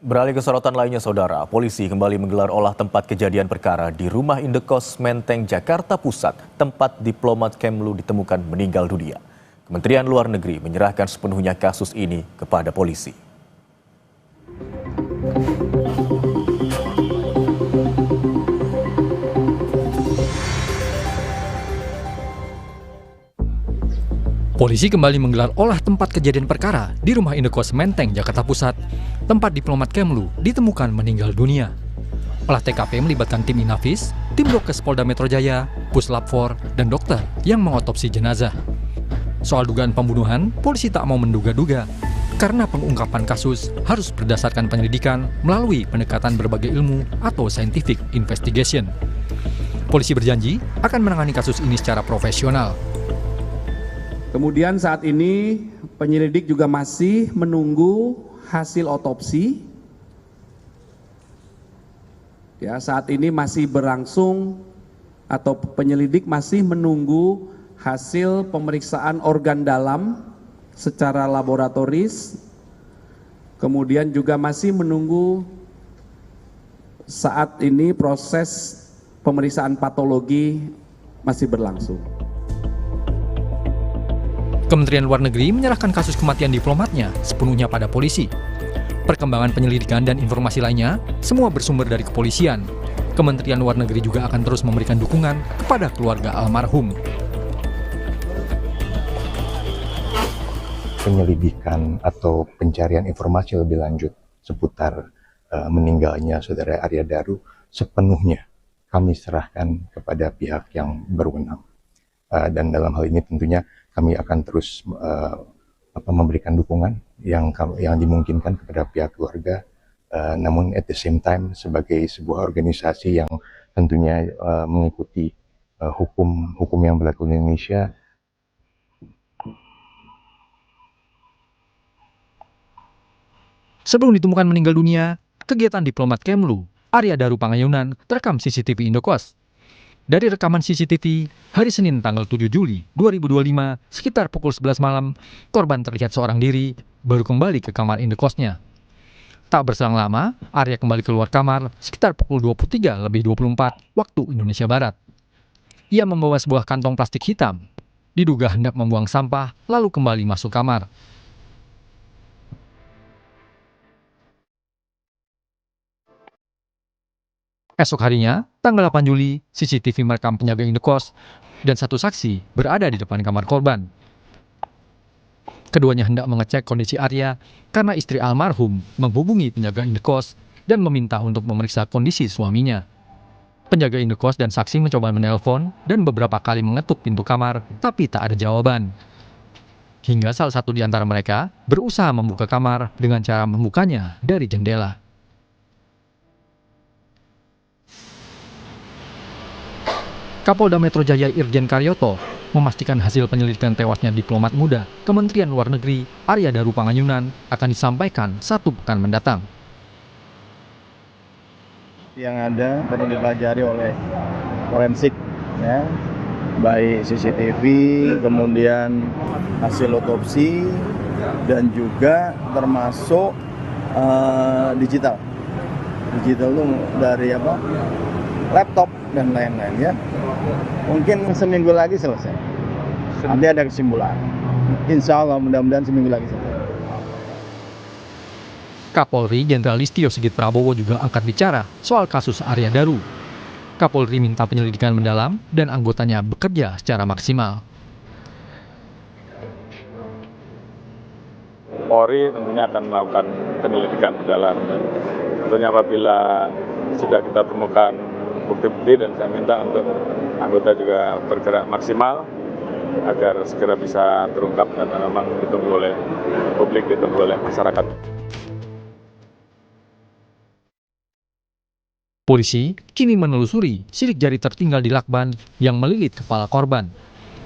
Beralih ke sorotan lainnya, Saudara. Polisi kembali menggelar olah tempat kejadian perkara di rumah indekos Menteng, Jakarta Pusat, tempat diplomat Kemlu ditemukan meninggal dunia. Kementerian Luar Negeri menyerahkan sepenuhnya kasus ini kepada polisi. Polisi kembali menggelar olah tempat kejadian perkara di rumah indekos Menteng, Jakarta Pusat, tempat diplomat Kemlu ditemukan meninggal dunia. Olah TKP melibatkan tim Inafis, tim Dokes Polda Metro Jaya, Puslap 4, dan dokter yang mengotopsi jenazah. Soal dugaan pembunuhan, polisi tak mau menduga-duga, karena pengungkapan kasus harus berdasarkan penyelidikan melalui pendekatan berbagai ilmu atau scientific investigation. Polisi berjanji akan menangani kasus ini secara profesional. Kemudian saat ini penyelidik juga masih menunggu hasil otopsi. Ya, saat ini masih berlangsung atau penyelidik masih menunggu hasil pemeriksaan organ dalam secara laboratoris. Kemudian juga masih menunggu saat ini proses pemeriksaan patologi masih berlangsung. Kementerian Luar Negeri menyerahkan kasus kematian diplomatnya sepenuhnya pada polisi. Perkembangan penyelidikan dan informasi lainnya semua bersumber dari kepolisian. Kementerian Luar Negeri juga akan terus memberikan dukungan kepada keluarga almarhum. Penyelidikan atau pencarian informasi lebih lanjut seputar meninggalnya Saudara Arya Daru sepenuhnya kami serahkan kepada pihak yang berwenang. Dan dalam hal ini tentunya kami akan terus memberikan dukungan yang dimungkinkan kepada pihak keluarga, namun at the same time sebagai sebuah organisasi yang tentunya mengikuti hukum yang berlaku di Indonesia. Sebelum ditemukan meninggal dunia, kegiatan diplomat Kemlu, Arya Daru Pangayunan, terekam CCTV Indokos. Dari rekaman CCTV, hari Senin tanggal 7 Juli 2025, sekitar pukul 11 malam, korban terlihat seorang diri, baru kembali ke kamar indekosnya. Tak berselang lama, Arya kembali keluar kamar sekitar pukul 23:24 waktu Indonesia Barat. Ia membawa sebuah kantong plastik hitam, diduga hendak membuang sampah, lalu kembali masuk kamar. Esok harinya, tanggal 8 Juli, CCTV merekam penjaga indekos dan satu saksi berada di depan kamar korban. Keduanya hendak mengecek kondisi Arya karena istri almarhum menghubungi penjaga indekos dan meminta untuk memeriksa kondisi suaminya. Penjaga indekos dan saksi mencoba menelpon dan beberapa kali mengetuk pintu kamar, tapi tak ada jawaban. Hingga salah satu di antara mereka berusaha membuka kamar dengan cara membukanya dari jendela. Kapolda Metro Jaya Irjen Karyoto memastikan hasil penyelidikan tewasnya diplomat muda Kementerian Luar Negeri Arya Daru Pangayunan akan disampaikan 1 pekan mendatang. Yang ada perlu dipelajari oleh forensik, ya, baik CCTV, kemudian hasil otopsi, dan juga termasuk digital. Digital itu dari laptop dan lain-lain, ya. Mungkin seminggu lagi selesai. Nanti ada kesimpulan. Insya Allah mudah-mudahan seminggu lagi selesai. Kapolri Jenderal Listio Sigit Prabowo juga angkat bicara soal kasus Arya Daru. Kapolri minta penyelidikan mendalam dan anggotanya bekerja secara maksimal. Polri tentunya akan melakukan penyelidikan mendalam. Tentunya apabila sudah kita temukan bukti-bukti, dan saya minta untuk anggota juga bergerak maksimal agar segera bisa terungkap dan memang ditunggu oleh publik, ditunggu oleh masyarakat. Polisi kini menelusuri sidik jari tertinggal di lakban yang melilit kepala korban.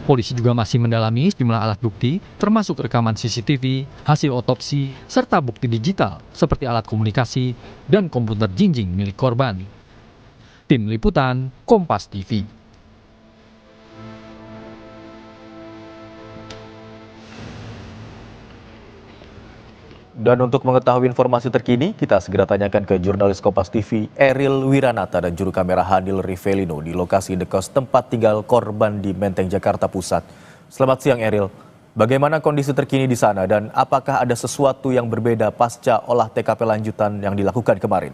Polisi juga masih mendalami sejumlah alat bukti, termasuk rekaman CCTV, hasil otopsi, serta bukti digital seperti alat komunikasi dan komputer jinjing milik korban. Tim Liputan, Kompas TV. Dan untuk mengetahui informasi terkini, kita segera tanyakan ke jurnalis Kompas TV Eril Wiranata dan juru kamera Hanil Rivelino di lokasi indekos tempat tinggal korban di Menteng, Jakarta Pusat. Selamat siang Eril, bagaimana kondisi terkini di sana dan apakah ada sesuatu yang berbeda pasca olah TKP lanjutan yang dilakukan kemarin?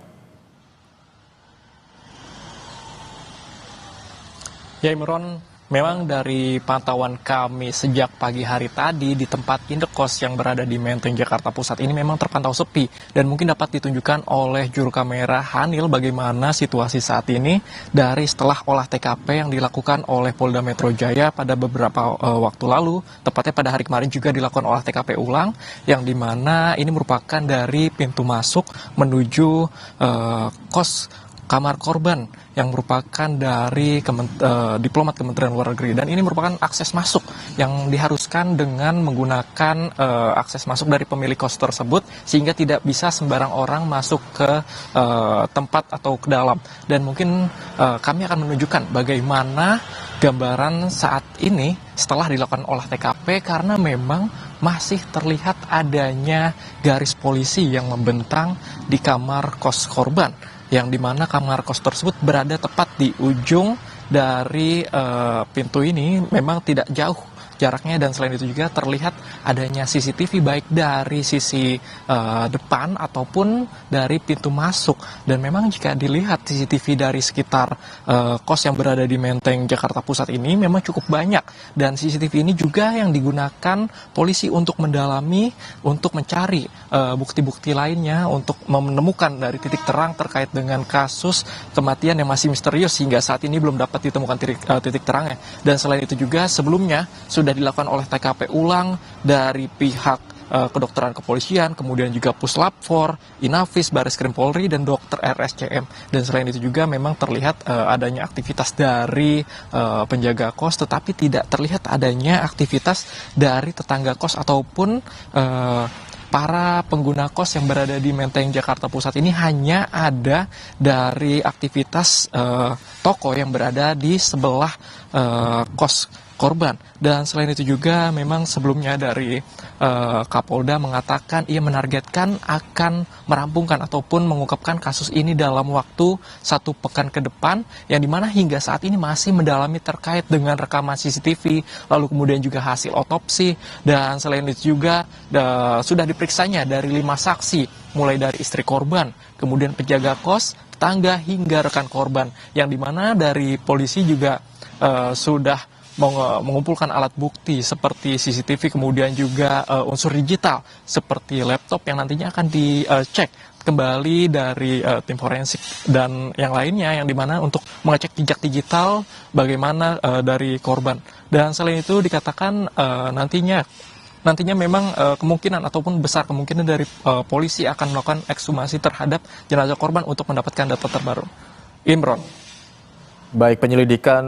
Ya Imron, memang dari pantauan kami sejak pagi hari tadi di tempat indekos yang berada di Menteng, Jakarta Pusat ini memang terpantau sepi. Dan mungkin dapat ditunjukkan oleh juru kamera Hanil bagaimana situasi saat ini dari setelah olah TKP yang dilakukan oleh Polda Metro Jaya pada beberapa waktu lalu. Tepatnya pada hari kemarin juga dilakukan olah TKP ulang, yang dimana ini merupakan dari pintu masuk menuju kos kamar korban yang merupakan dari diplomat Kementerian Luar Negeri, dan ini merupakan akses masuk yang diharuskan dengan menggunakan akses masuk dari pemilik kos tersebut sehingga tidak bisa sembarang orang masuk ke tempat atau ke dalam. Dan mungkin kami akan menunjukkan bagaimana gambaran saat ini setelah dilakukan olah TKP, karena memang masih terlihat adanya garis polisi yang membentang di kamar kos korban, yang dimana kamar kos tersebut berada tepat di ujung dari pintu ini, memang tidak jauh jaraknya. Dan selain itu juga terlihat adanya CCTV baik dari sisi depan ataupun dari pintu masuk. Dan memang jika dilihat CCTV dari sekitar kos yang berada di Menteng, Jakarta Pusat ini memang cukup banyak, dan CCTV ini juga yang digunakan polisi untuk mendalami, untuk mencari bukti-bukti lainnya, untuk menemukan dari titik terang terkait dengan kasus kematian yang masih misterius hingga saat ini belum dapat ditemukan titik terangnya. Dan selain itu juga sebelumnya sudah dilakukan oleh TKP ulang dari pihak kedokteran kepolisian, kemudian juga Puslap 4, Inafis, Bareskrim Polri, dan dokter RSCM. Dan selain itu juga memang terlihat adanya aktivitas dari penjaga kos, tetapi tidak terlihat adanya aktivitas dari tetangga kos ataupun para pengguna kos yang berada di Menteng, Jakarta Pusat ini. Hanya ada dari aktivitas toko yang berada di sebelah kos korban. Dan selain itu juga memang sebelumnya dari Kapolda mengatakan ia menargetkan akan merampungkan ataupun mengungkapkan kasus ini dalam waktu 1 pekan ke depan, yang dimana hingga saat ini masih mendalami terkait dengan rekaman CCTV, lalu kemudian juga hasil otopsi. Dan selain itu juga sudah diperiksanya dari 5 saksi, mulai dari istri korban, kemudian penjaga kos, tetangga, hingga rekan korban, yang dimana dari polisi juga sudah mengumpulkan alat bukti seperti CCTV, kemudian juga unsur digital seperti laptop yang nantinya akan dicek kembali dari tim forensik dan yang lainnya, yang dimana untuk mengecek jejak digital bagaimana dari korban. Dan selain itu dikatakan nantinya memang kemungkinan ataupun besar kemungkinan dari polisi akan melakukan ekshumasi terhadap jenazah korban untuk mendapatkan data terbaru. Imron. Baik, penyelidikan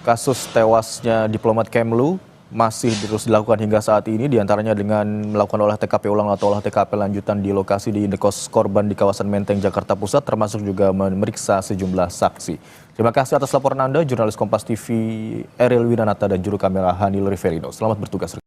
kasus tewasnya diplomat Kemlu masih terus dilakukan hingga saat ini, diantaranya dengan melakukan olah TKP ulang atau olah TKP lanjutan di lokasi di indekos korban di kawasan Menteng, Jakarta Pusat, termasuk juga memeriksa sejumlah saksi. Terima kasih atas laporan Anda, jurnalis Kompas TV Eril Wiranata dan juru kamera Hanil Rivelino. Selamat bertugas.